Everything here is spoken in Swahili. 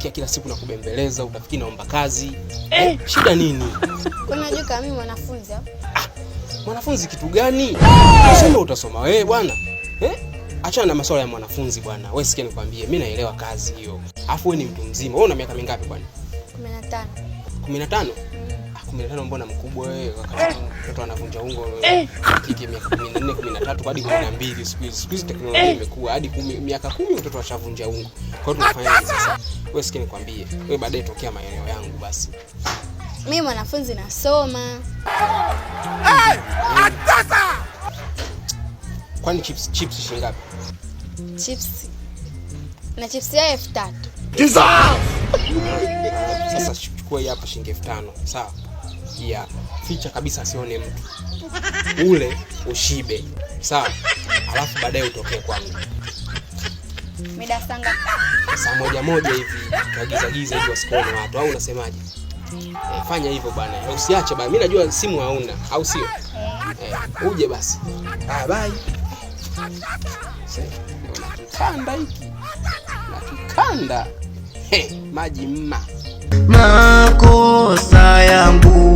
nasikia kila siku nakubembeleza, utafikiri naomba kazi. Shida nini? Unajua kama mimi mwanafunzi au? Mwanafunzi kitu gani? Unasema utasoma wewe bwana. Achana na masuala ya mwanafunzi bwana. Wewe sikia nikwambie, mimi naelewa kazi hiyo. Alafu wewe ni mtu mzima. Wewe una miaka mingapi bwana? 15. 15? 15 mbona mkubwa wewe? Wakati mtoto anavunja ungo kike miaka 14, 13 hadi 12 siku hizi teknolojia imekuwa hadi miaka 10 mtoto ashavunja ungo. Kwa hiyo tunafanyaje sasa? Wewe sikia nikwambie, wewe baadaye tokea maeneo yangu basi. Mimi mwanafunzi nasoma. Atasa! Kwani chips shilingi ngapi? Chips. Na chips ya 3000. Sasa chukua hii hapa shilingi 5000, sawa? Ya ficha kabisa asione mtu. Ule ushibe, sawa? Alafu baadaye utokee kwangu. Mida sanga. Saa moja hivi, kagiza hivi wasikone watu, au unasemaje? Fanya hivyo bwana. Usiache bwana. Mimi najua simu hauna, au sio? Uje basi. Bye. Kanda hiki. Na kikanda. Maji mma. Makosa yangu